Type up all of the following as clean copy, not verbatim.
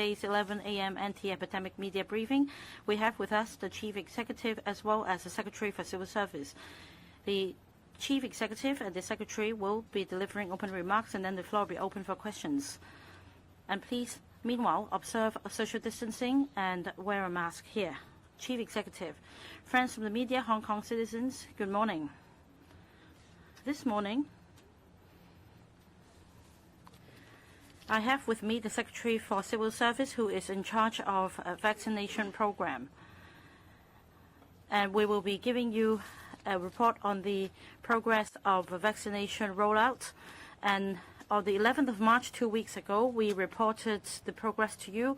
TMHK's 11 a.m. anti-epidemic media briefing. We have with us the Chief Executive as well as the Secretary for Civil Service. The Chief Executive and the Secretary will be delivering open remarks, and then the floor will be open for questions. And please, meanwhile, observe social distancing and wear a mask here. Chief Executive, friends from the media, Hong Kong citizens, good morning. This morning, I have with me the Secretary for Civil Service, who is in charge of a vaccination program. And we will be giving you a report on the progress of vaccination rollout. And on the 11th of March, 2 weeks ago, we reported the progress to you.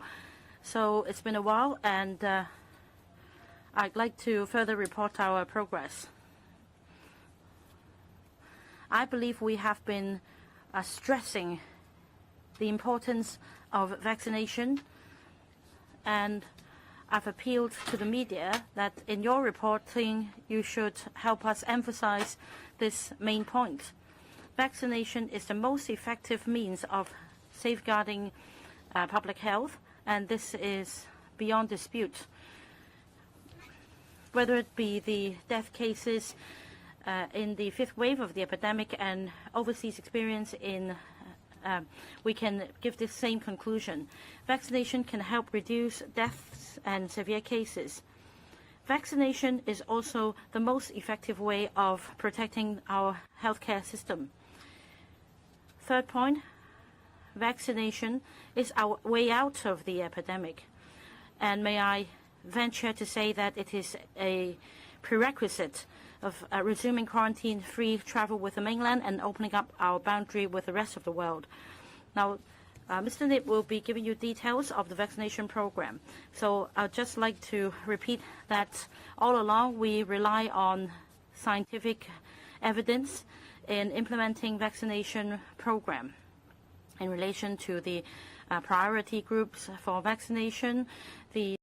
So it's been a while, and I'd like to further report our progress. I believe we have been stressing the importance of vaccination, and I've appealed to the media that in your reporting you should help us emphasize this main point. Vaccination is the most effective means of safeguarding public health, and this is beyond dispute. Whether it be the death cases in the fifth wave of the epidemic and overseas experience we can give this same conclusion. Vaccination can help reduce deaths and severe cases. Vaccination is also the most effective way of protecting our healthcare system. Third point, vaccination is our way out of the epidemic. And may I venture to say that it is a prerequisite of resuming quarantine-free travel with the mainland and opening up our boundary with the rest of the world. Now, Mr. Nip will be giving you details of the vaccination program. So I'd just like to repeat that all along we rely on scientific evidence in implementing vaccination program in relation to the priority groups for vaccination, the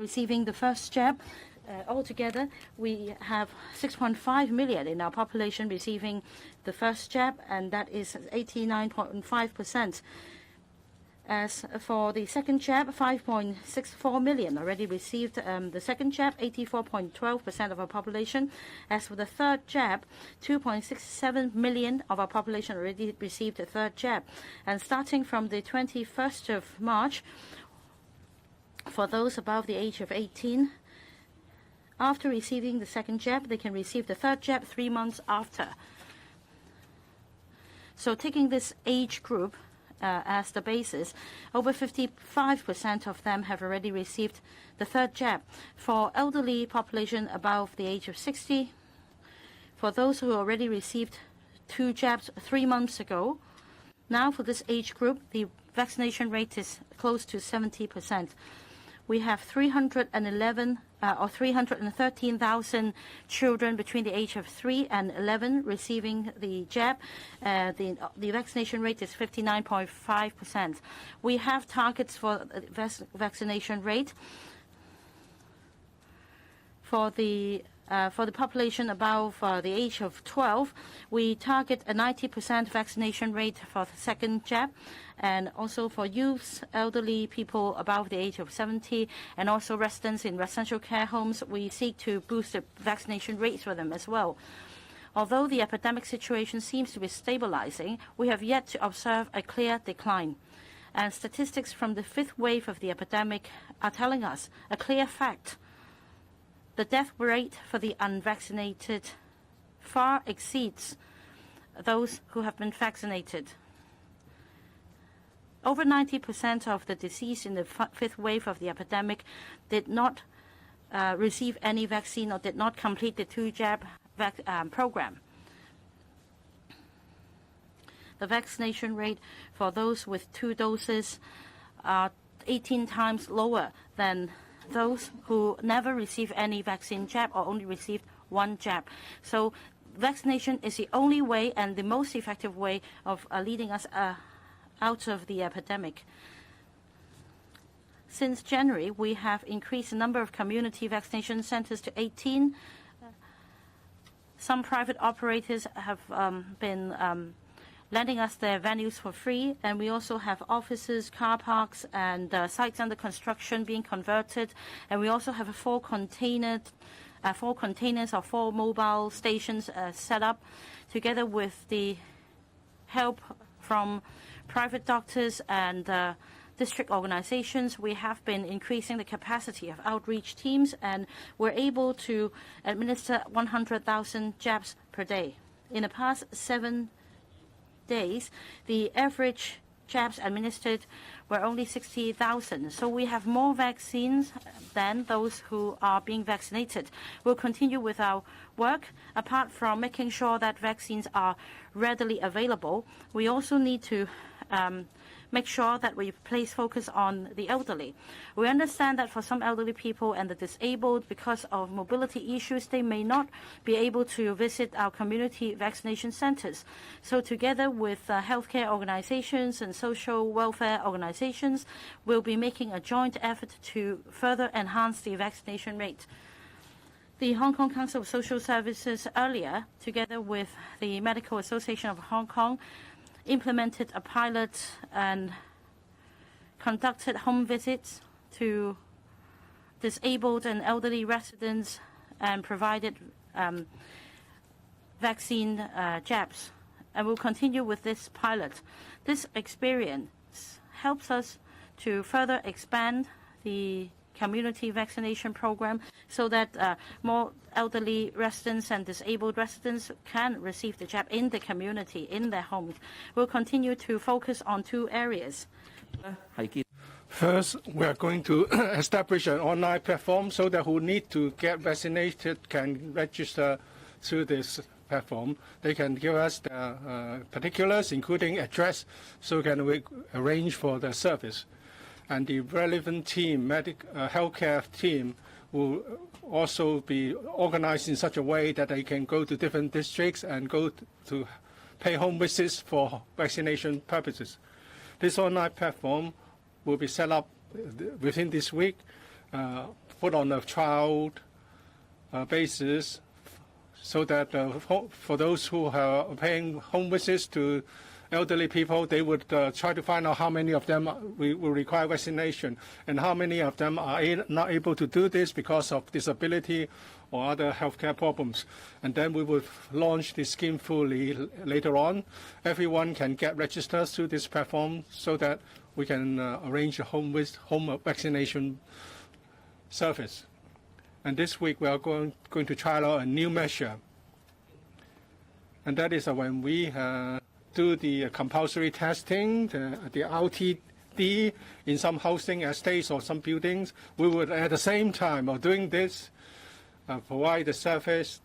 receiving the first jab. Altogether, we have 6.5 million in our population receiving the first jab, and that is 89.5%. As for the second jab, 5.64 million already received the second jab, 84.12% of our population. As for the third jab, 2.67 million of our population already received the third jab. And starting from the 21st of March, for those above the age of 18, after receiving the second jab, they can receive the third jab 3 months after. So taking this age group as the basis, over 55% of them have already received the third jab. For elderly population above the age of 60, for those who already received 2 jabs 3 months ago, now for this age group, the vaccination rate is close to 70%. We have 313,000 children between the age of 3 and 11 receiving the jab. The vaccination rate is 59.5%. We have targets for vaccination rate for the population above the age of 12. We target a 90% vaccination rate for the second jab, and also for youths, elderly people above the age of 70, and also residents in residential care homes, we seek to boost the vaccination rates for them as well. Although the epidemic situation seems to be stabilizing, we have yet to observe a clear decline. And statistics from the 5th wave of the epidemic are telling us a clear fact. The death rate for the unvaccinated far exceeds those who have been vaccinated. Over 90% of the deceased in the 5th wave of the epidemic did not receive any vaccine or did not complete the 2-jab program. The vaccination rate for those with 2 doses are 18 times lower than those who never received any vaccine jab or only received 1 jab. So vaccination is the only way and the most effective way of leading us out of the epidemic. Since January, we have increased the number of community vaccination centers to 18. Some private operators have been lending us their venues for free, and we also have offices, car parks, and sites under construction being converted. And we also have 4 containers or 4 mobile stations set up, together with the help from private doctors and district organizations. We have been increasing the capacity of outreach teams, and we're able to administer 100,000 jabs per day. In the past 7 days, the average jabs administered were only 60,000. So we have more vaccines than those who are being vaccinated. We'll continue with our work. Apart from making sure that vaccines are readily available, we also need to make sure that we place focus on the elderly. We understand that for some elderly people and the disabled, because of mobility issues, they may not be able to visit our community vaccination centers. So together with healthcare organizations and social welfare organizations, we'll be making a joint effort to further enhance the vaccination rate. The Hong Kong Council of Social Services earlier, together with the Medical Association of Hong Kong, implemented a pilot and conducted home visits to disabled and elderly residents and provided vaccine jabs. And we'll continue with this pilot. This experience helps us to further expand the community vaccination program so that more elderly residents and disabled residents can receive the jab in the community, in their homes. We'll continue to focus on 2 areas. First, we are going to establish an online platform so that who need to get vaccinated can register through this platform. They can give us the particulars, including address, so can we arrange for the service. And the relevant team, healthcare team, will also be organized in such a way that they can go to different districts and go to pay home visits for vaccination purposes. This online platform will be set up within this week put on a trial basis, so that for those who are paying home visits to elderly people, they would try to find out how many of them will require vaccination and how many of them are not able to do this because of disability or other healthcare problems. And then we will launch the scheme fully later on. Everyone can get registered through this platform so that we can arrange a home vaccination service. And this week we are going to trial out a new measure. And that is when we do the compulsory testing, the RTD in some housing estates or some buildings. We would at the same time of doing this provide the service,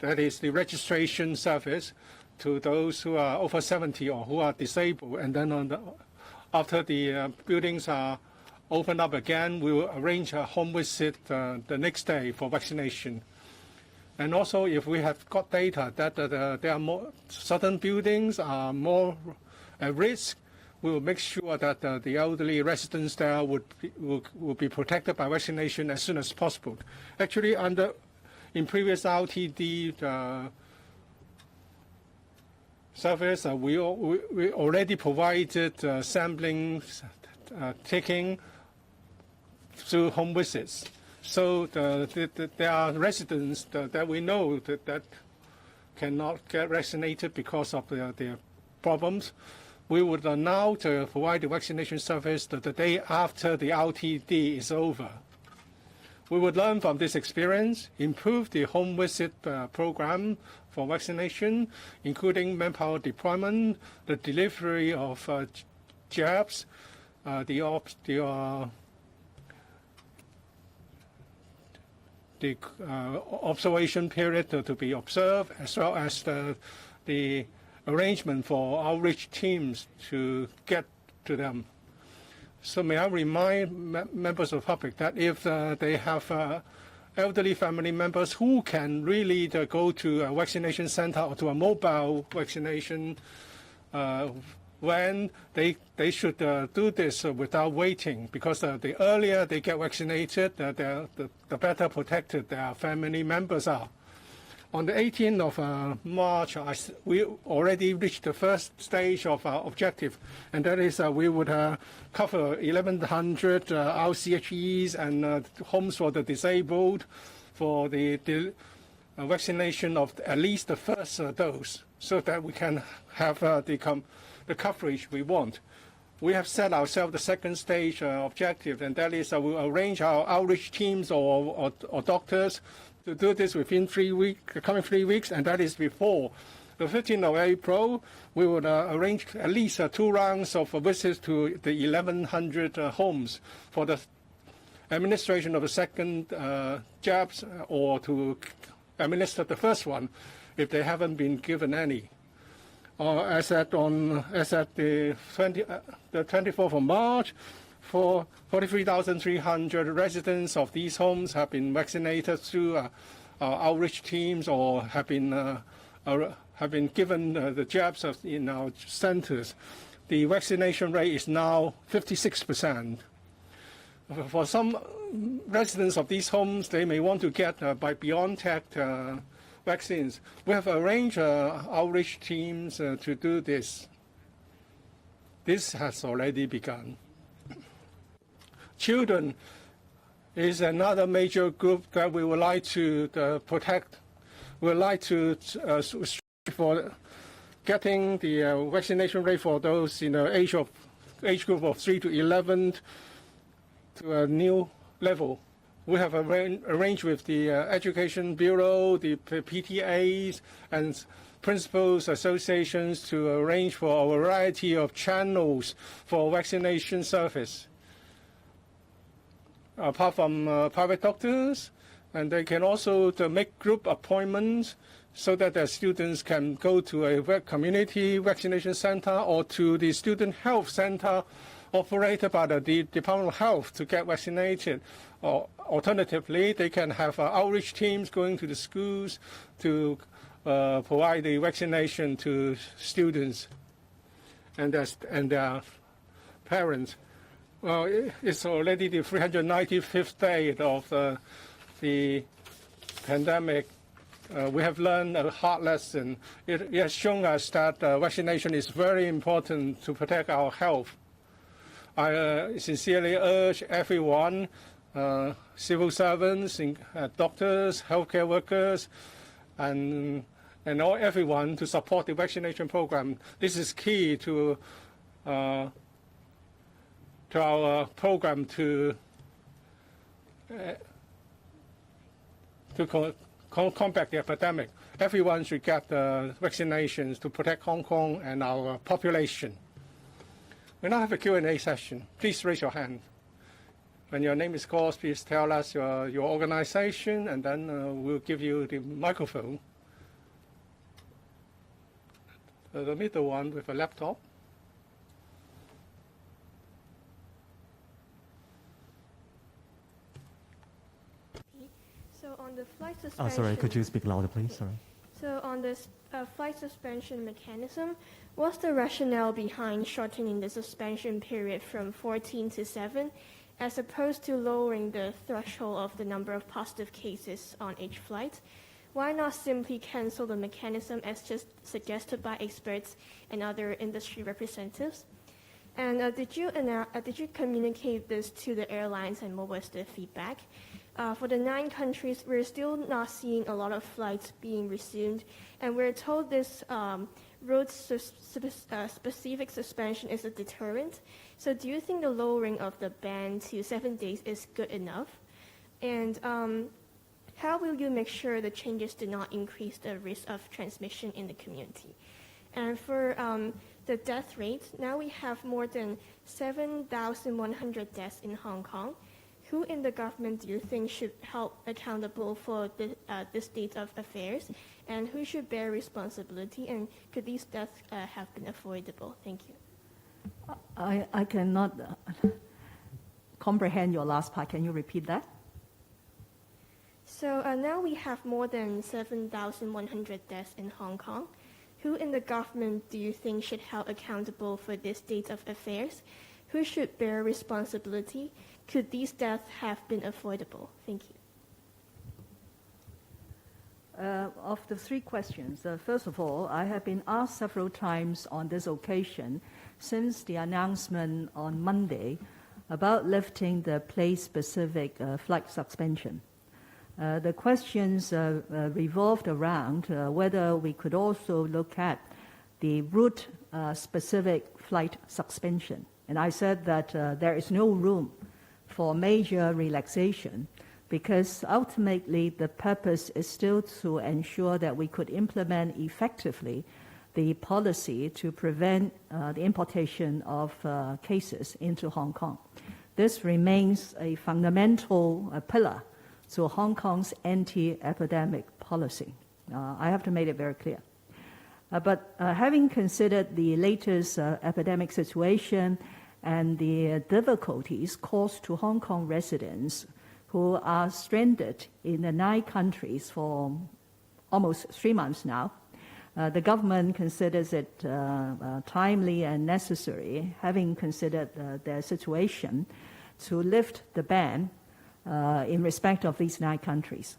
that is the registration service, to those who are over 70 or who are disabled. And then after the buildings are opened up again, we will arrange a home visit the next day for vaccination. And also, if we have got data that there are certain buildings are more at risk, we will make sure that the elderly residents there will be protected by vaccination as soon as possible. Actually, in previous RTD service, we already provided sampling, taking through home visits. So there are residents that we know that cannot get vaccinated because of their problems. We would now provide the vaccination service the day after the RTD is over. We would learn from this experience, improve the home visit program for vaccination, including manpower deployment, the delivery of jabs, the observation period to be observed, as well as the arrangement for outreach teams to get to them. So may I remind members of the public that if they have elderly family members who can really go to a vaccination center or to a mobile vaccination when they should do this without waiting, because the earlier they get vaccinated, the better protected their family members are. On the 18th of March, we already reached the first stage of our objective, and that is we would cover 1,100 RCHEs and homes for the disabled for the vaccination of at least the first dose, so that we can have the coverage we want. We have set ourselves the second stage objective, and that is we'll arrange our outreach teams or doctors to do this within the coming 3 weeks, and that is before the 15th of April. We would arrange at least 2 rounds of visits to the 1,100 homes for the administration of the second jabs, or to administer the first one if they haven't been given any. As at the 24th of March, for 43,300 residents of these homes have been vaccinated through our outreach teams, or have been given the jabs in our centers. The vaccination rate is now 56%. For some residents of these homes, they may want to get by BioNTech vaccines. We have arranged outreach teams to do this. This has already begun. Children is another major group that we would like to protect. We would like to for getting the vaccination rate for those in the age group of 3 to 11 to a new level. We have arranged with the Education Bureau, the PTAs, and principals associations to arrange for a variety of channels for vaccination service. Apart from private doctors, and they can also make group appointments so that their students can go to a community vaccination center or to the student health center operated by the Department of Health to get vaccinated. Or alternatively, they can have outreach teams going to the schools to provide the vaccination to students and their parents. Well, it's already the 395th day of the pandemic. We have learned a hard lesson. It has shown us that vaccination is very important to protect our health. I sincerely urge everyone, civil servants, doctors, healthcare workers, and everyone to support the vaccination program. This is key to our program to combat the epidemic. Everyone should get the vaccinations to protect Hong Kong and our population. We now have a Q&A session. Please raise your hand. When your name is called, please tell us your organization, and then we'll give you the microphone. The middle one with a laptop. So on the flight suspension... sorry, could you speak louder, please? Sorry. So on this flight suspension mechanism, what's the rationale behind shortening the suspension period from 14 to 7, as opposed to lowering the threshold of the number of positive cases on each flight? Why not simply cancel the mechanism as just suggested by experts and other industry representatives? And did you communicate this to the airlines, and what was the feedback? For the 9 countries, we're still not seeing a lot of flights being resumed, and we're told this route-specific suspension is a deterrent. So do you think the lowering of the ban to 7 days is good enough? And how will you make sure the changes do not increase the risk of transmission in the community? And for the death rate, now we have more than 7,100 deaths in Hong Kong. Who in the government do you think should help accountable for the state of affairs, and who should bear responsibility, and could these deaths have been avoidable? Thank you. I cannot comprehend your last part. Can you repeat that? So now we have more than 7,100 deaths in Hong Kong. Who in the government do you think should help accountable for this state of affairs? Who should bear responsibility? Could these deaths have been avoidable? Thank you. Of the 3 questions, first of all, I have been asked several times on this occasion since the announcement on Monday about lifting the place-specific flight suspension. The questions revolved around whether we could also look at the route-specific flight suspension. And I said that there is no room for major relaxation, because ultimately the purpose is still to ensure that we could implement effectively the policy to prevent the importation of cases into Hong Kong. This remains a fundamental pillar to Hong Kong's anti-epidemic policy. I have to make it very clear. But having considered the latest epidemic situation and the difficulties caused to Hong Kong residents who are stranded in the 9 countries for almost 3 months now, the government considers it timely and necessary, having considered their situation, to lift the ban in respect of these 9 countries.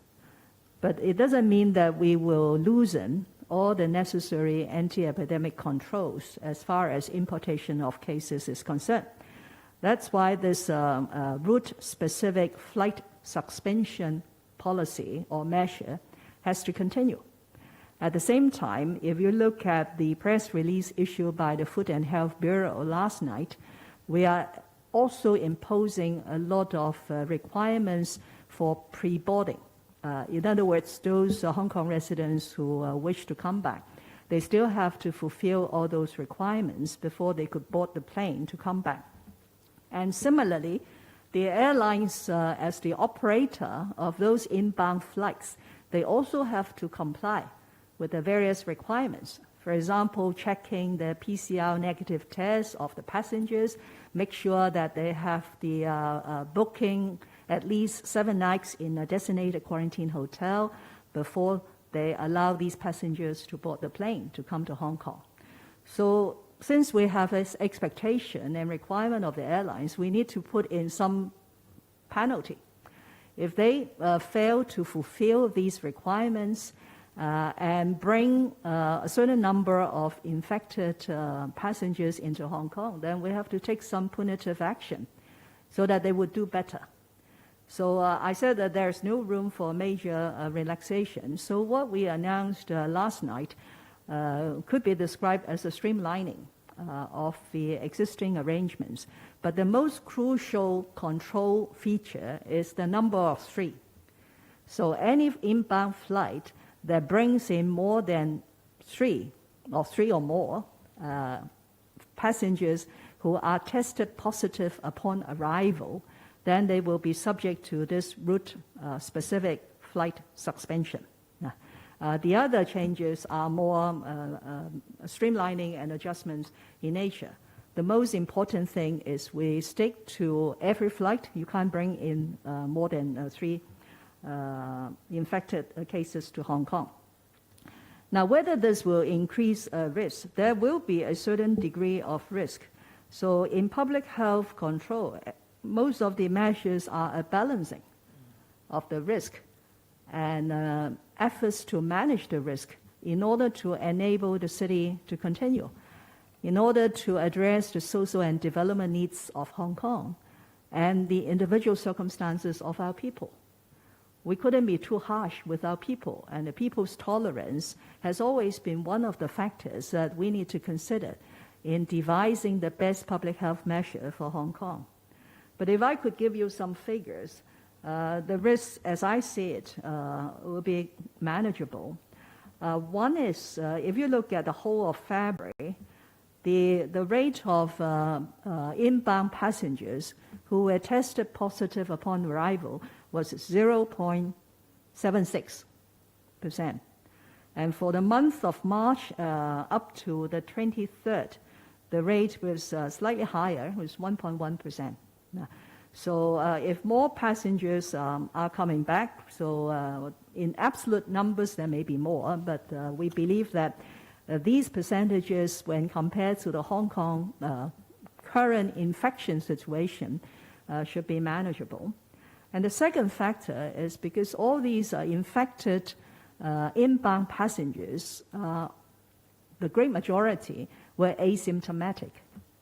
But it doesn't mean that we will loosen all the necessary anti-epidemic controls as far as importation of cases is concerned. That's why this route-specific flight suspension policy or measure has to continue. At the same time, if you look at the press release issued by the Food and Health Bureau last night, we are also imposing a lot of requirements for pre-boarding. In other words, those Hong Kong residents who wish to come back, they still have to fulfill all those requirements before they could board the plane to come back. And similarly, the airlines, as the operator of those inbound flights, they also have to comply with the various requirements. For example, checking the PCR negative test of the passengers, make sure that they have the booking at least 7 nights in a designated quarantine hotel before they allow these passengers to board the plane to come to Hong Kong. So since we have this expectation and requirement of the airlines, we need to put in some penalty. If they fail to fulfill these requirements and bring a certain number of infected passengers into Hong Kong, then we have to take some punitive action so that they would do better. So I said that there's no room for major relaxation. So what we announced last night could be described as a streamlining of the existing arrangements. But the most crucial control feature is the number of 3. So any inbound flight that brings in more than 3 or more passengers who are tested positive upon arrival, then they will be subject to this route-specific flight suspension. The other changes are more streamlining and adjustments in nature. The most important thing is we stick to every flight. You can't bring in more than 3 infected cases to Hong Kong. Now, whether this will increase risk, there will be a certain degree of risk. So in public health control, most of the measures are a balancing of the risk and efforts to manage the risk in order to enable the city to continue, in order to address the social and development needs of Hong Kong and the individual circumstances of our people. We couldn't be too harsh with our people, and the people's tolerance has always been one of the factors that we need to consider in devising the best public health measure for Hong Kong. But if I could give you some figures, the risk, as I see it, will be manageable. One is, if you look at the whole of February, the rate of inbound passengers who were tested positive upon arrival was 0.76%. And for the month of March up to the 23rd, the rate was slightly higher, was 1.1%. So if more passengers are coming back, so in absolute numbers there may be more, but we believe that these percentages, when compared to the Hong Kong current infection situation, should be manageable. And the second factor is because all these infected inbound passengers, the great majority were asymptomatic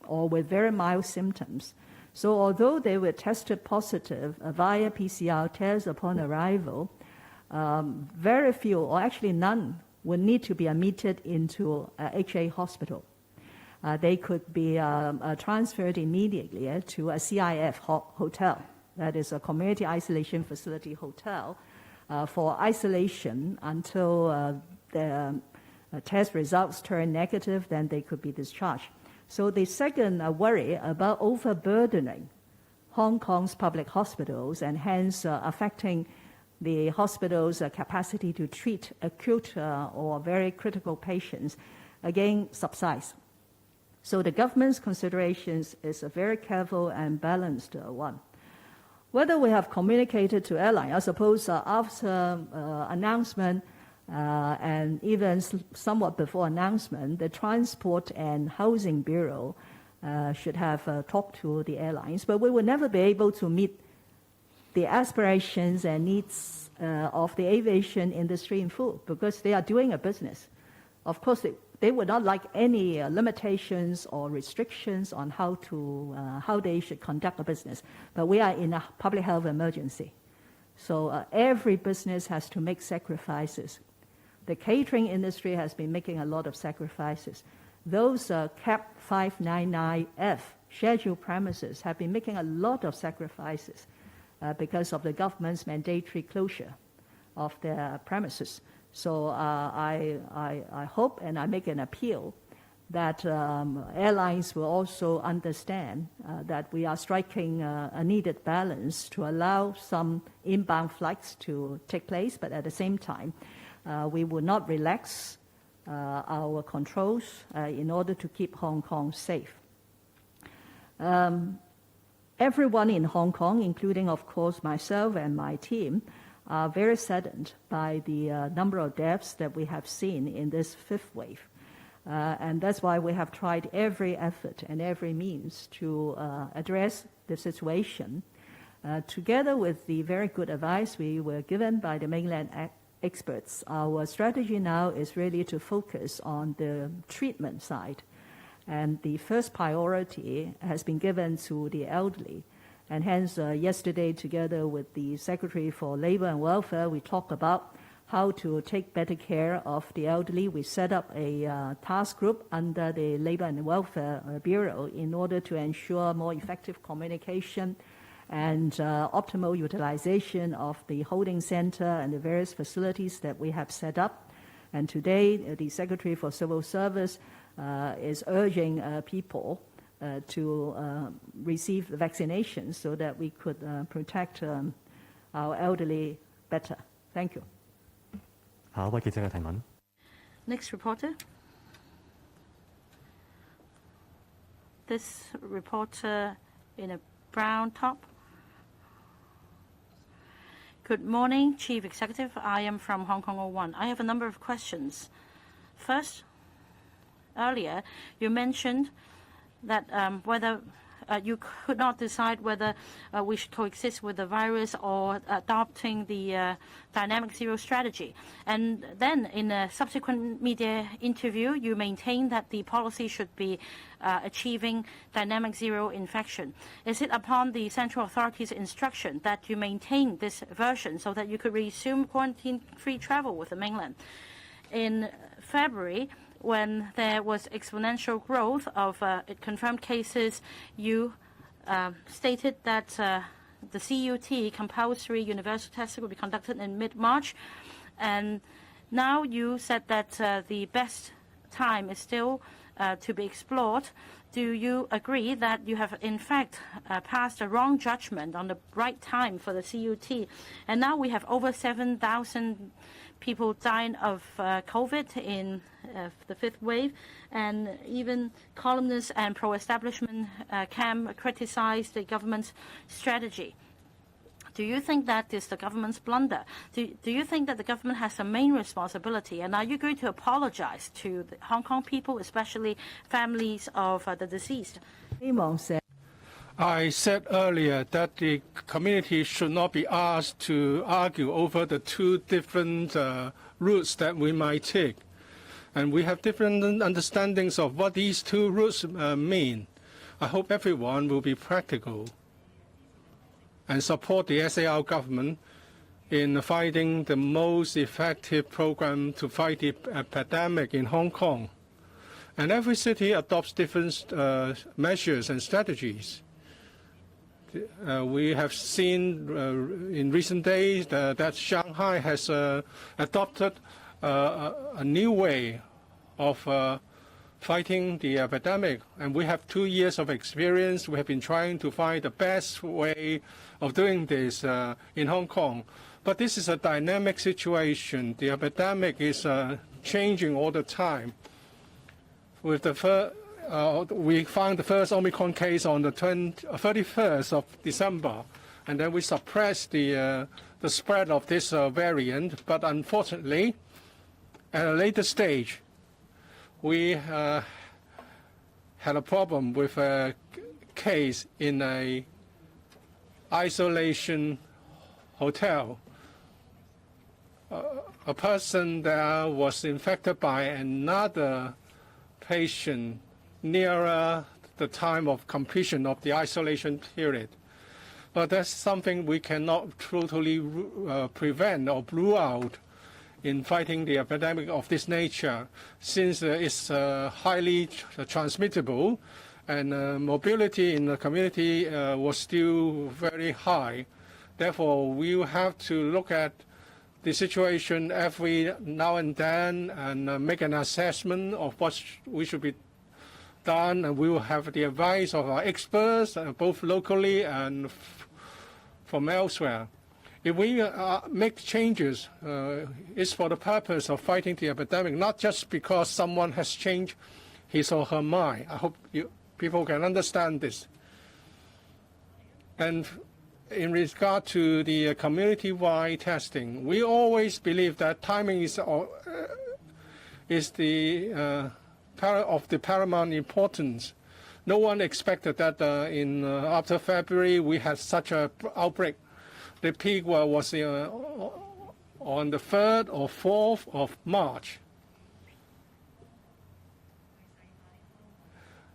or with very mild symptoms. So although they were tested positive via PCR tests upon arrival, very few, or actually none, would need to be admitted into HA hospital. They could be transferred immediately to a CIF hotel, that is a community isolation facility hotel, for isolation until the test results turn negative, then they could be discharged. So the second worry about overburdening Hong Kong's public hospitals and hence affecting the hospital's capacity to treat acute or very critical patients, again, subsides. So the government's considerations is a very careful and balanced one. Whether we have communicated to airline, I suppose after announcement and even somewhat before announcement, the Transport and Housing Bureau should have talked to the airlines, but we will never be able to meet the aspirations and needs of the aviation industry in full because they are doing a business. Of course, they would not like any limitations or restrictions on how they should conduct a business. But we are in a public health emergency. So every business has to make sacrifices. The catering industry has been making a lot of sacrifices. Those CAP 599F scheduled premises have been making a lot of sacrifices because of the government's mandatory closure of their premises. So I hope and I make an appeal that airlines will also understand that we are striking a needed balance to allow some inbound flights to take place, but at the same time, we will not relax our controls in order to keep Hong Kong safe. Everyone in Hong Kong, including, of course, myself and my team, are very saddened by the number of deaths that we have seen in this fifth wave. And that's why we have tried every effort and every means to address the situation. Together with the very good advice we were given by the mainland experts, our strategy now is really to focus on the treatment side. And the first priority has been given to the elderly. And hence, yesterday, together with the Secretary for Labor and Welfare, we talked about how to take better care of the elderly. We set up a task group under the Labor and Welfare Bureau in order to ensure more effective communication and optimal utilization of the holding center and the various facilities that we have set up. And today, the Secretary for Civil Service is urging people to receive the vaccination so that we could protect our elderly better. Thank you. 下一位記者嘅提問。 Next reporter. This reporter in a brown top. Good morning, Chief Executive. I am from Hong Kong 01. I have a number of questions. First, earlier you mentioned that whether you could not decide whether we should coexist with the virus or adopting the dynamic zero strategy. And then in a subsequent media interview, you maintained that the policy should be achieving dynamic zero infection. Is it upon the central authorities' instruction that you maintain this version so that you could resume quarantine-free travel with the mainland? In February, when there was exponential growth of confirmed cases, you stated that the CUT, compulsory universal testing, will be conducted in mid-March. And now you said that the best time is still to be explored. Do you agree that you have, in fact, passed a wrong judgment on the right time for the CUT? And now we have over 7,000 people dying of COVID in the fifth wave, and even columnists and pro-establishment camp criticized the government's strategy. Do you think that is the government's blunder? Do you think that the government has the main responsibility? And are you going to apologize to the Hong Kong people, especially families of the deceased? I said earlier that the community should not be asked to argue over the two different routes that we might take. And we have different understandings of what these two routes mean. I hope everyone will be practical and support the SAR government in finding the most effective program to fight the epidemic in Hong Kong. And every city adopts different measures and strategies. We have seen in recent days that Shanghai has adopted a new way of fighting the epidemic. And we have 2 years of experience. We have been trying to find the best way of doing this in Hong Kong. But this is a dynamic situation. The epidemic is changing all the time. With the we found the first Omicron case on the 31st of December, and then we suppressed the spread of this variant. But unfortunately, at a later stage, we had a problem with a case in a isolation hotel. A person there was infected by another patient nearer the time of completion of the isolation period. But that's something we cannot totally prevent or rule out in fighting the epidemic of this nature, since it's highly transmittable and mobility in the community was still very high. Therefore, we will have to look at the situation every now and then and make an assessment of what we should be done, and we will have the advice of our experts, both locally and from elsewhere. If we make changes, it's for the purpose of fighting the epidemic, not just because someone has changed his or her mind. I hope people can understand this. And in regard to the community-wide testing, we always believe that timing is the the paramount importance. No one expected that after February we had such an outbreak. The peak was on the 3rd or 4th of March.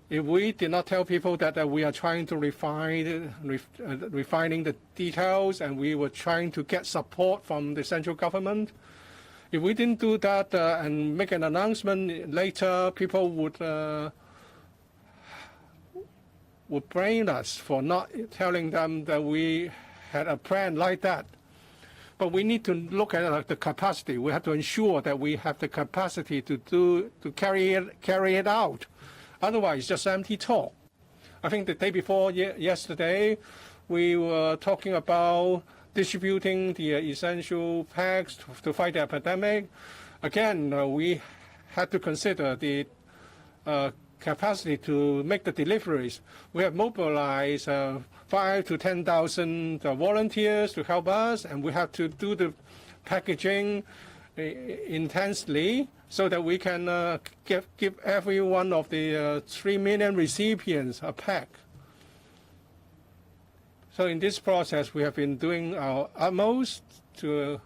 If we did not tell people that we are trying to refining the details and we were trying to get support from the central government, if we didn't do that and make an announcement later, people would blame us for not telling them that we had a plan like that. But we need to look at the capacity. We have to ensure that we have the capacity to carry it out. Otherwise, just empty talk. I think the day before yesterday, we were talking about distributing the essential packs to fight the epidemic. Again, we had to consider the capacity to make the deliveries. We have mobilized 5,000 to 10,000 volunteers to help us, and we have to do the packaging intensely so that we can give every one of the 3 million recipients a pack. So in this process, we have been doing our utmost to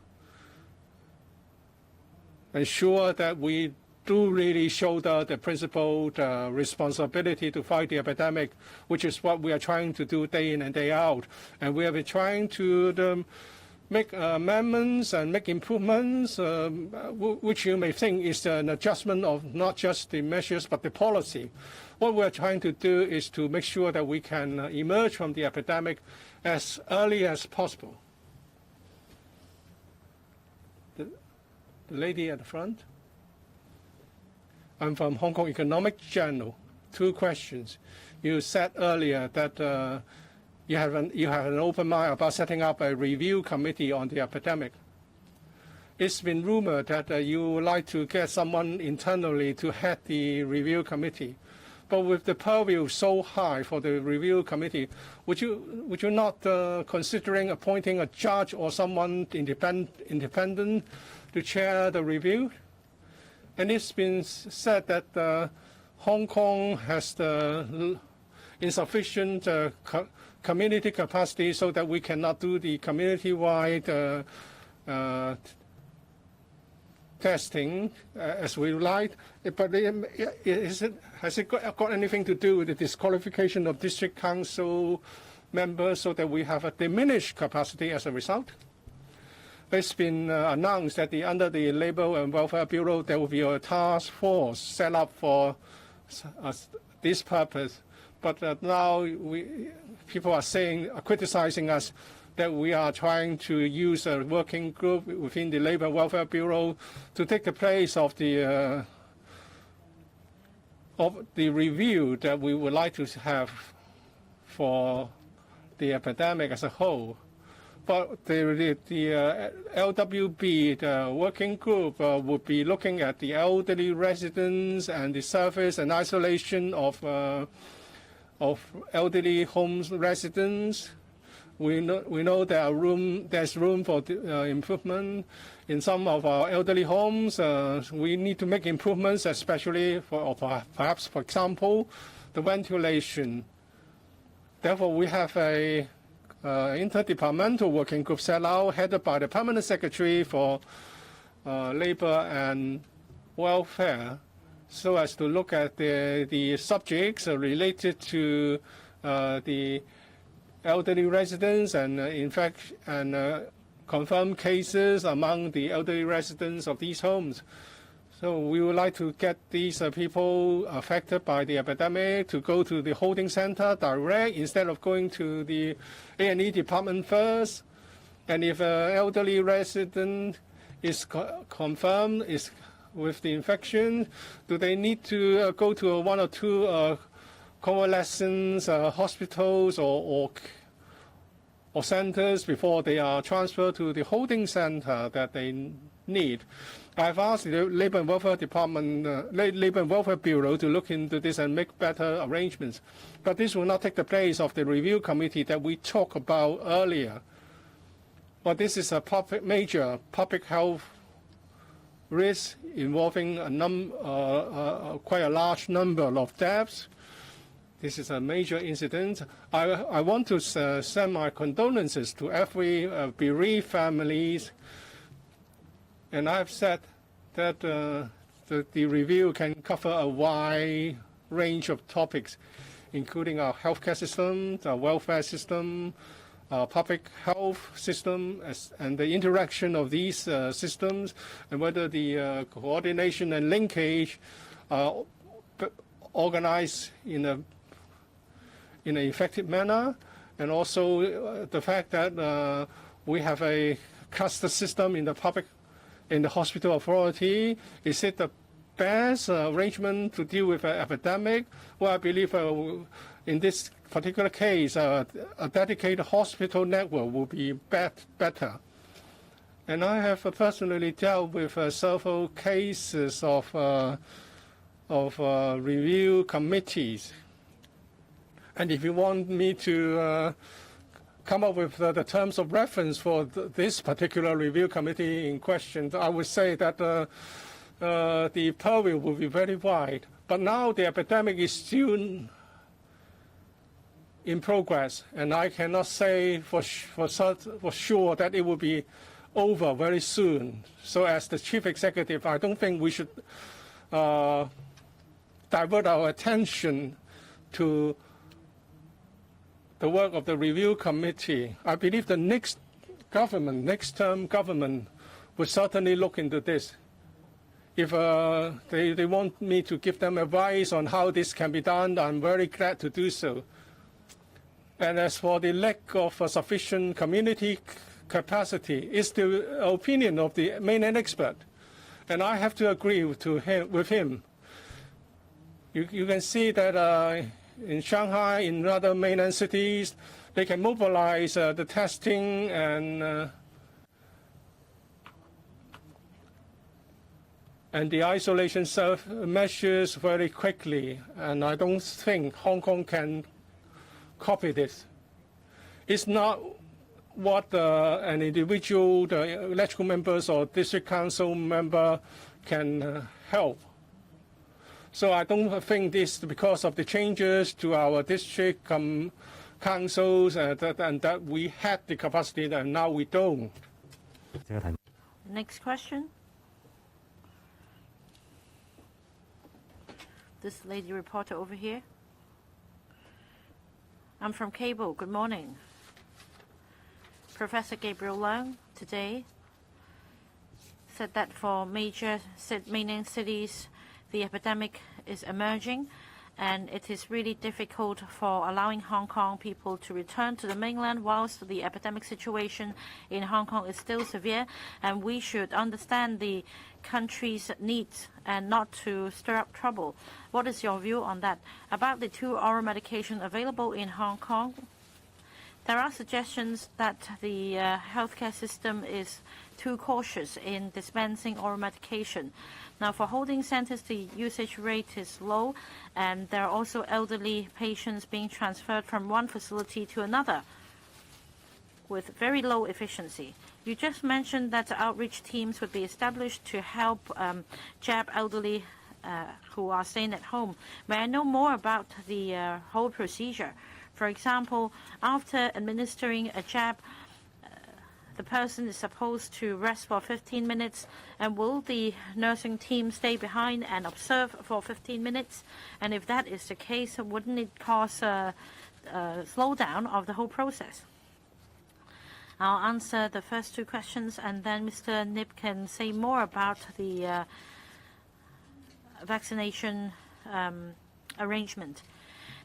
ensure that we do really shoulder the principled responsibility to fight the epidemic, which is what we are trying to do day in and day out. And we have been trying to make amendments and make improvements, which you may think is an adjustment of not just the measures but the policy. What we are trying to do is to make sure that we can emerge from the epidemic as early as possible. The lady at the front. I'm from Hong Kong Economic Journal. 2 questions. You said earlier that you have an open mind about setting up a review committee on the epidemic. It's been rumored that you would like to get someone internally to head the review committee. But with the purview so high for the review committee, would you not considering appointing a judge or someone independent to chair the review? And it's been said that Hong Kong has the insufficient community capacity so that we cannot do the community-wide testing as we like. But has it got anything to do with the disqualification of district council members so that we have a diminished capacity as a result? It's been announced that under the Labour and Welfare Bureau, there will be a task force set up for this purpose. But now people are criticizing us that we are trying to use a working group within the Labour and Welfare Bureau to take the place of the review that we would like to have for the epidemic as a whole. But the LWB, the working group, would be looking at the elderly residents and the service and isolation of elderly homes residents. We know there's room for improvement in some of our elderly homes. We need to make improvements, especially perhaps, for example, the ventilation. Therefore, we have a interdepartmental working group set out, headed by the Permanent Secretary for Labour and Welfare, so as to look at the subjects related to the elderly residents and confirmed cases among the elderly residents of these homes. So we would like to get these people affected by the epidemic to go to the holding center direct instead of going to the A&E department first. And if an elderly resident is confirmed with the infection, do they need to go to 1 or 2 convalescence hospitals or centers before they are transferred to the holding center that they need? I've asked the Labour and Welfare Department, Labour and Welfare Bureau to look into this and make better arrangements. But this will not take the place of the review committee that we talked about earlier. But this is a major public health risk involving quite a large number of deaths. This is a major incident. I want to send my condolences to every bereaved families, and I've said that the review can cover a wide range of topics, including our healthcare system, our welfare system, our public health system, and the interaction of these systems, and whether the coordination and linkage are organized in an effective manner, and also the fact that we have a cluster system in the hospital authority. Is it the best arrangement to deal with an epidemic? Well, I believe in this particular case, a dedicated hospital network will be better. And I have personally dealt with several cases of review committees. And if you want me to come up with the terms of reference for this particular review committee in question, I would say that the purview will be very wide. But now the epidemic is still in progress, and I cannot say for sure that it will be over very soon. So as the chief executive, I don't think we should divert our attention to the work of the review committee. I believe the next term government will certainly look into this. If they want me to give them advice on how this can be done, I'm very glad to do so. And as for the lack of sufficient community capacity, it's the opinion of the mainland expert. And I have to agree with him. You can see that in Shanghai, in other mainland cities, they can mobilize the testing and the isolation measures very quickly. And I don't think Hong Kong can copy this. It's not what an individual, the electoral members or district council member can help. So I don't think this because of the changes to our district councils and that we had the capacity and now we don't. Next question. This lady reporter over here. I'm from Cable. Good morning. Professor Gabriel Lam today said that for major mainland cities, the epidemic is emerging, and it is really difficult for allowing Hong Kong people to return to the mainland whilst the epidemic situation in Hong Kong is still severe, and we should understand the country's needs and not to stir up trouble. What is your view on that? About the 2 oral medication available in Hong Kong, there are suggestions that the healthcare system is too cautious in dispensing oral medication. Now, for holding centers, the usage rate is low, and there are also elderly patients being transferred from one facility to another with very low efficiency. You just mentioned that outreach teams would be established to help jab elderly who are staying at home. May I know more about the whole procedure? For example, after administering a jab, the person is supposed to rest for 15 minutes, and will the nursing team stay behind and observe for 15 minutes? And if that is the case, wouldn't it cause a slowdown of the whole process? I'll answer the first 2 questions, and then Mr. Nip can say more about the vaccination arrangement.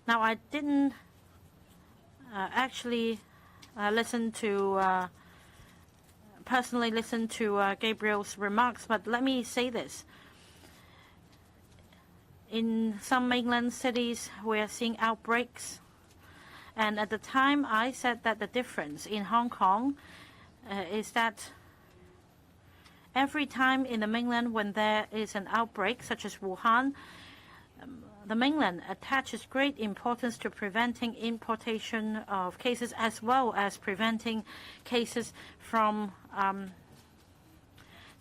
Now, I didn't actually personally listen to Gabriel's remarks, but let me say this. In some mainland cities, we are seeing outbreaks. And at the time, I said that the difference in Hong Kong is that every time in the mainland when there is an outbreak, such as Wuhan, the mainland attaches great importance to preventing importation of cases as well as preventing cases from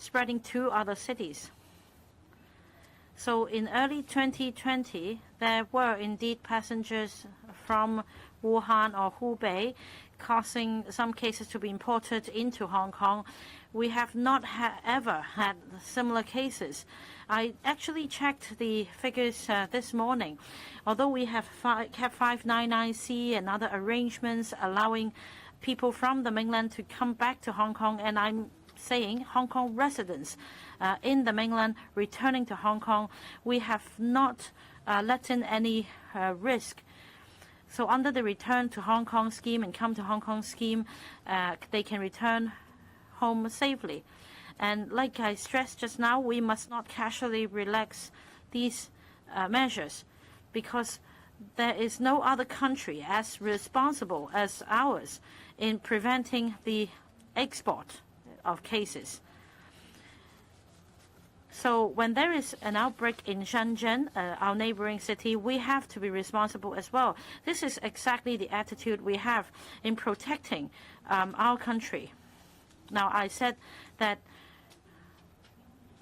spreading to other cities. So in early 2020, there were indeed passengers from Wuhan or Hubei causing some cases to be imported into Hong Kong. We have not ever had similar cases. I actually checked the figures this morning. Although we have kept 599C and other arrangements allowing people from the mainland to come back to Hong Kong, and I'm saying Hong Kong residents in the mainland returning to Hong Kong, we have not let in any risk. So under the return to Hong Kong scheme and come to Hong Kong scheme, they can return home safely. And like I stressed just now, we must not casually relax these measures, because there is no other country as responsible as ours in preventing the export of cases. So when there is an outbreak in Shenzhen, our neighboring city, we have to be responsible as well. This is exactly the attitude we have in protecting our country. Now, I said that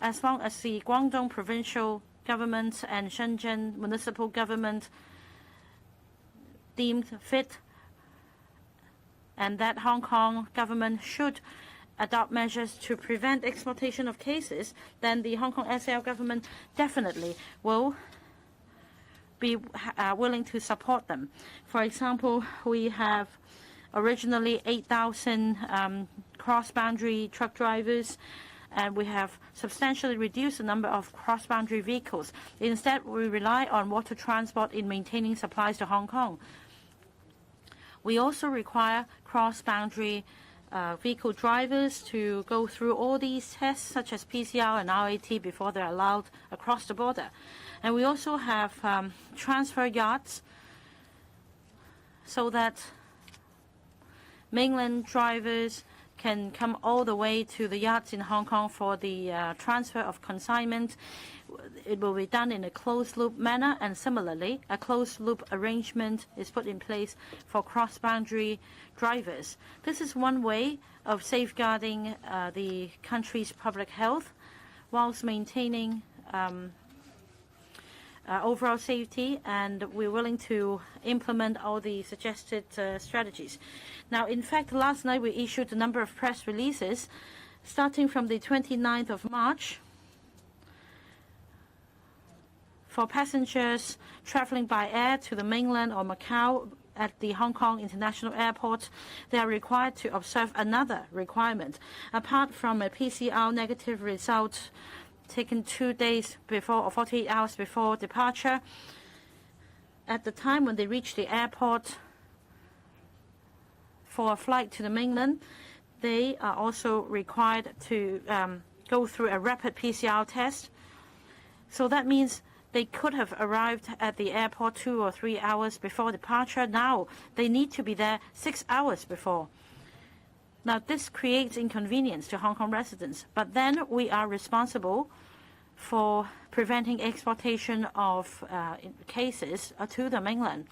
as long as the Guangdong provincial government and Shenzhen municipal government deemed fit, and that Hong Kong government should adopt measures to prevent exportation of cases, then the Hong Kong SAR government definitely will be willing to support them. For example, we have originally 8,000 cross-boundary truck drivers, and we have substantially reduced the number of cross-boundary vehicles. Instead, we rely on water transport in maintaining supplies to Hong Kong. We also require cross-boundary vehicle drivers to go through all these tests, such as PCR and RAT, before they're allowed across the border. And we also have transfer yachts, so that mainland drivers can come all the way to the yachts in Hong Kong for the transfer of consignment. It will be done in a closed-loop manner, and similarly, a closed-loop arrangement is put in place for cross-boundary drivers. This is one way of safeguarding the country's public health whilst maintaining overall safety, and we're willing to implement all the suggested strategies. Now, in fact, last night we issued a number of press releases starting from the 29th of March. For passengers traveling by air to the mainland or Macau at the Hong Kong International Airport, they are required to observe another requirement. Apart from a PCR negative result taken 2 days before or 48 hours before departure, at the time when they reach the airport for a flight to the mainland, they are also required to go through a rapid PCR test. So that means they could have arrived at the airport 2 or 3 hours before departure. Now they need to be there 6 hours before. Now this creates inconvenience to Hong Kong residents, but then we are responsible for preventing exportation of cases to the mainland.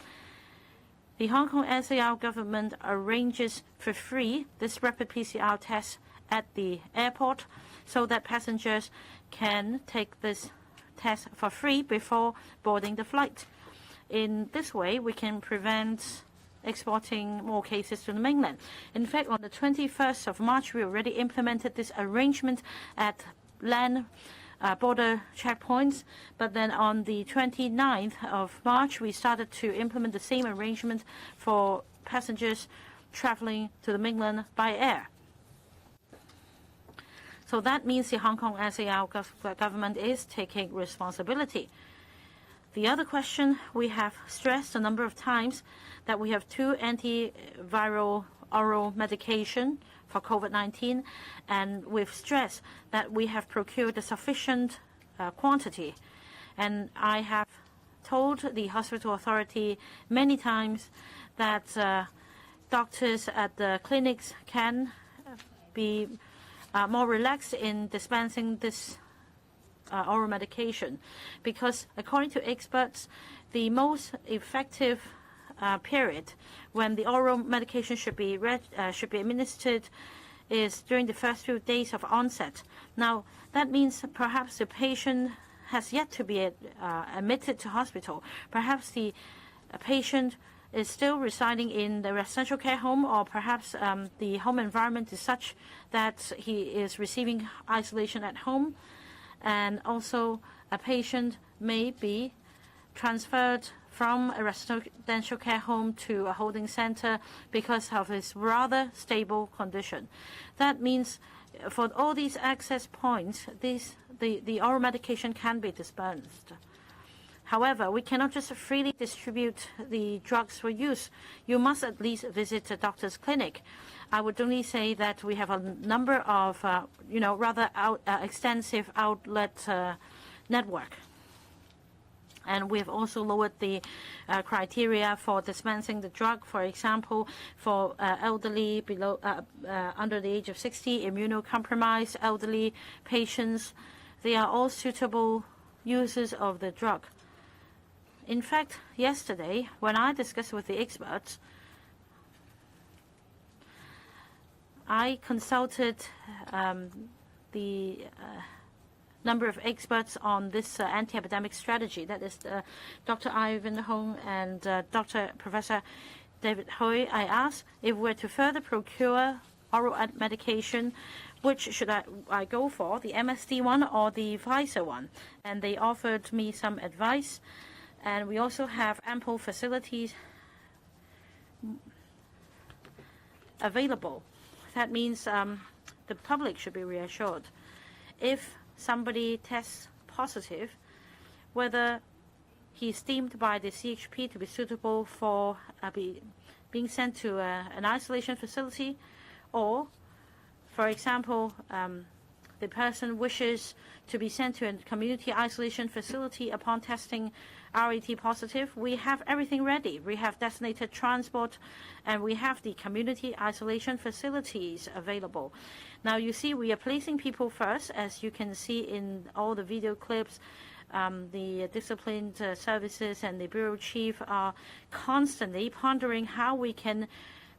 The Hong Kong SAR government arranges for free this rapid PCR test at the airport, so that passengers can take this test for free before boarding the flight. In this way, we can prevent exporting more cases to the mainland. In fact, on the 21st of March, we already implemented this arrangement at land border checkpoints, but then on the 29th of March, we started to implement the same arrangement for passengers traveling to the mainland by air. So that means the Hong Kong SAR government is taking responsibility. The other question, we have stressed a number of times that we have 2 antiviral oral medication for COVID-19, and we've stressed that we have procured a sufficient quantity. And I have told the hospital authority many times that doctors at the clinics can be more relaxed in dispensing this oral medication, because according to experts, the most effective period when the oral medication should be administered is during the first few days of onset. Now, that means perhaps the patient has yet to be admitted to hospital. Perhaps the patient is still residing in the residential care home, or perhaps the home environment is such that he is receiving isolation at home. And also, a patient may be transferred from a residential care home to a holding center because of his rather stable condition. That means for all these access points, the oral medication can be dispensed. However, we cannot just freely distribute the drugs for use. You must at least visit a doctor's clinic. I would only say that we have a number of, rather extensive outlet network. And we have also lowered the criteria for dispensing the drug. For example, for elderly under the age of 60, immunocompromised elderly patients, they are all suitable users of the drug. In fact, yesterday, when I discussed with the experts, I consulted the number of experts on this anti-epidemic strategy. That is Dr. Ivan Hong and Professor David Hui. I asked if we're to further procure oral medication, which should I go for, the MSD one or the Pfizer one? And they offered me some advice. And we also have ample facilities available. That means the public should be reassured. If somebody tests positive, whether he's deemed by the CHP to be suitable for being sent to an isolation facility, or, for example, the person wishes to be sent to a community isolation facility upon testing RAT positive, we have everything ready. We have designated transport, and we have the community isolation facilities available. Now, you see, we are placing people first, as you can see in all the video clips. The disciplined services and the bureau chief are constantly pondering how we can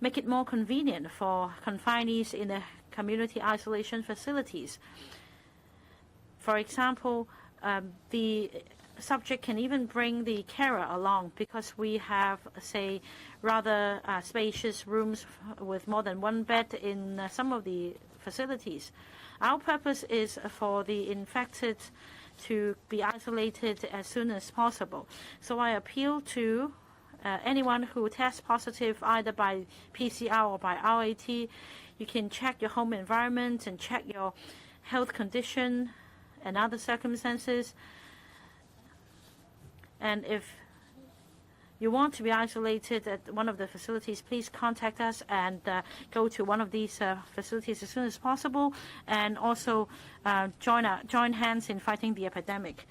make it more convenient for confinees in the community isolation facilities. For example, the subject can even bring the carer along, because we have, say, rather spacious rooms with more than one bed in some of the facilities. Our purpose is for the infected to be isolated as soon as possible. So I appeal to anyone who tests positive either by PCR or by RAT. You can check your home environment and check your health condition and other circumstances. And if you want to be isolated at one of the facilities, please contact us and go to one of these facilities as soon as possible, and also join hands in fighting the epidemic.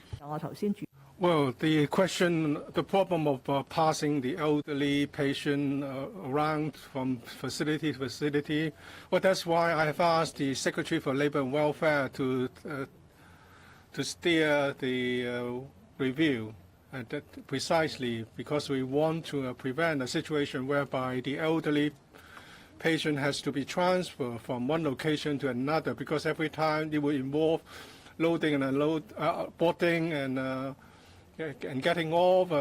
Well, the problem of passing the elderly patient around from facility to facility, well, that's why I have asked the Secretary for Labour and Welfare to steer the review. And that precisely because we want to prevent a situation whereby the elderly patient has to be transferred from one location to another, because every time it will involve loading and boarding and getting off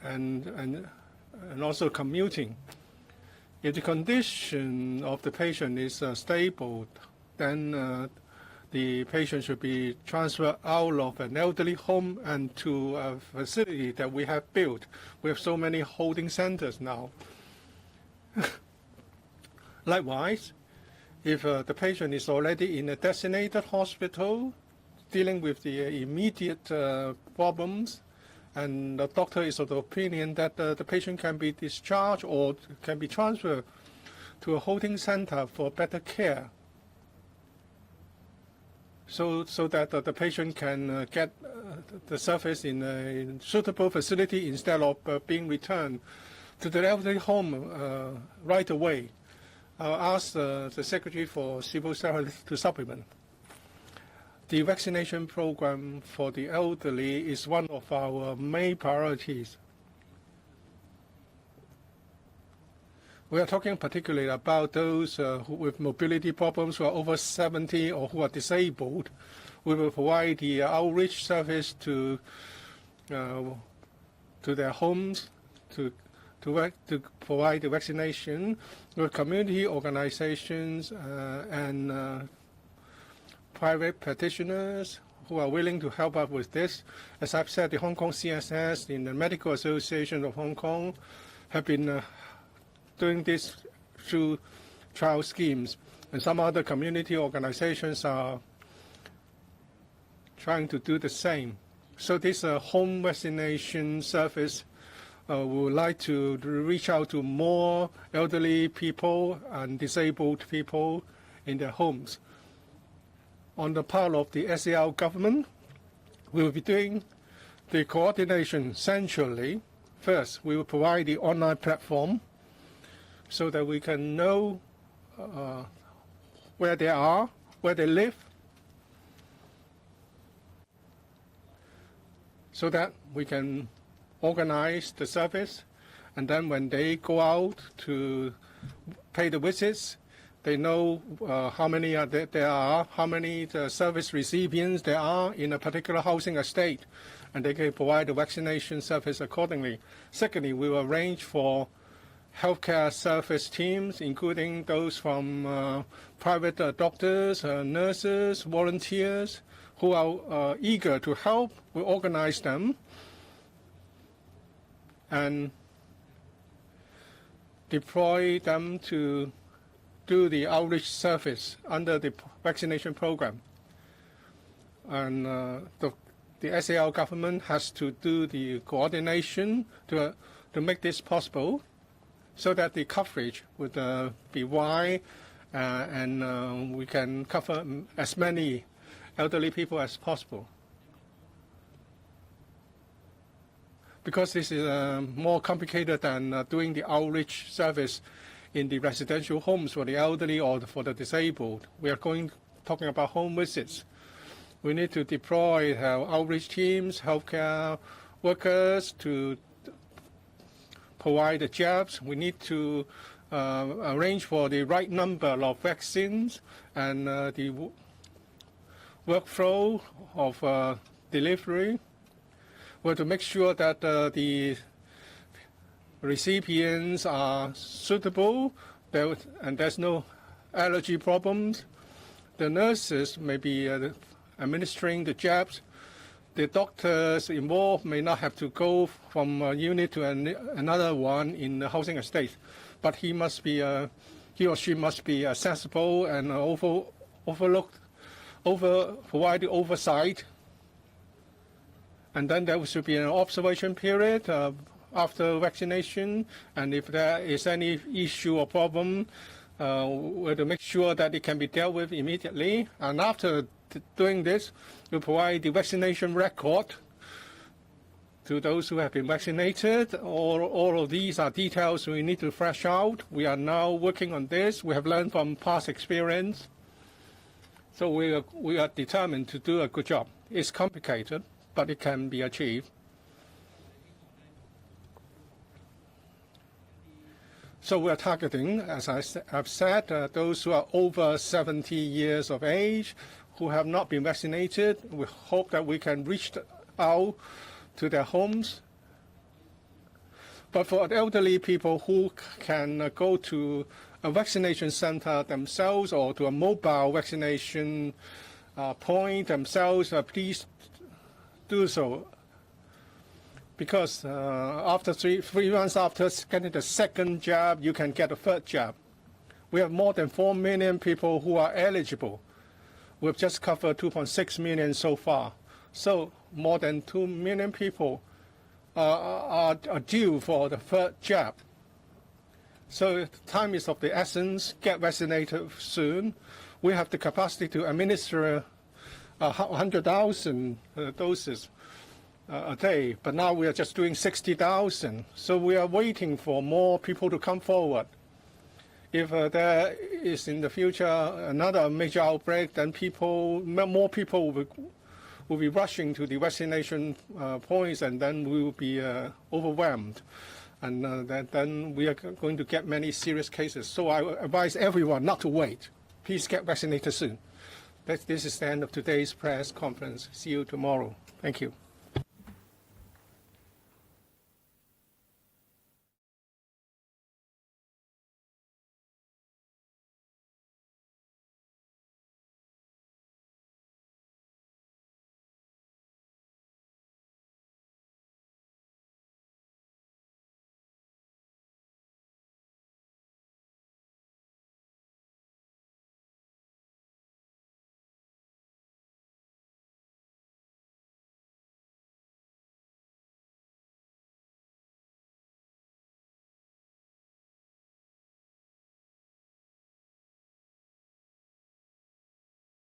and also commuting. If the condition of the patient is stable, then the patient should be transferred out of an elderly home and to a facility that we have built. We have so many holding centers now. Likewise, if the patient is already in a designated hospital dealing with the immediate problems, and the doctor is of the opinion that the patient can be discharged or can be transferred to a holding center for better care, so that the patient can get the service in a suitable facility instead of being returned to the elderly home right away. I'll ask the Secretary for Civil Service to supplement. The vaccination program for the elderly is one of our main priorities. We are talking particularly about those with mobility problems who are over 70 or who are disabled. We will provide the outreach service to their homes to provide the vaccination with community organizations and private practitioners who are willing to help us with this. As I've said, the Hong Kong CSS and the Medical Association of Hong Kong have been doing this through trial schemes, and some other community organizations are trying to do the same. So this home vaccination service we would like to reach out to more elderly people and disabled people in their homes. On the part of the SAR government, we will be doing the coordination centrally. First, we will provide the online platform so that we can know where they are, where they live, so that we can organize the service, and then when they go out to pay the visits, they know how many there are, how many service recipients there are in a particular housing estate, and they can provide the vaccination service accordingly. Secondly, we will arrange for healthcare service teams, including those from private doctors, nurses, volunteers, who are eager to help. We organize them and deploy them to do the outreach service under the vaccination program. And the SAR government has to do the coordination to make this possible, so that the coverage would be wide and we can cover as many elderly people as possible. Because this is more complicated than doing the outreach service in the residential homes for the elderly or for the disabled. We are talking about home visits. We need to deploy outreach teams, healthcare workers to provide the jabs. We need to arrange for the right number of vaccines and the workflow of delivery. We have to make sure that the recipients are suitable and there's no allergy problems. The nurses may be administering the jabs. The doctors involved may not have to go from a unit to another one in the housing estate, but he or she must be accessible and provide the oversight. And then there should be an observation period after vaccination, and if there is any issue or problem, we have to make sure that it can be dealt with immediately. And after doing this, we provide the vaccination record to those who have been vaccinated. All of these are details we need to flesh out. We are now working on this. We have learned from past experience. So we are determined to do a good job. It's complicated, but it can be achieved. So we are targeting, as I have said, those who are over 70 years of age, who have not been vaccinated. We hope that we can reach out to their homes. But for elderly people who can go to a vaccination center themselves or to a mobile vaccination point themselves, please do so. Because after three months after getting the second jab, you can get a third jab. We have more than 4 million people who are eligible. We've just covered 2.6 million so far. So more than 2 million people are due for the third jab. So time is of the essence. Get vaccinated soon. We have the capacity to administer 100,000 doses a day, but now we are just doing 60,000. So we are waiting for more people to come forward. If there is in the future another major outbreak, then more people will be rushing to the vaccination points, and then we will be overwhelmed. and then we are going to get many serious cases. So I advise everyone not to wait. Please get vaccinated soon. This is the end of today's press conference. See you tomorrow. Thank you.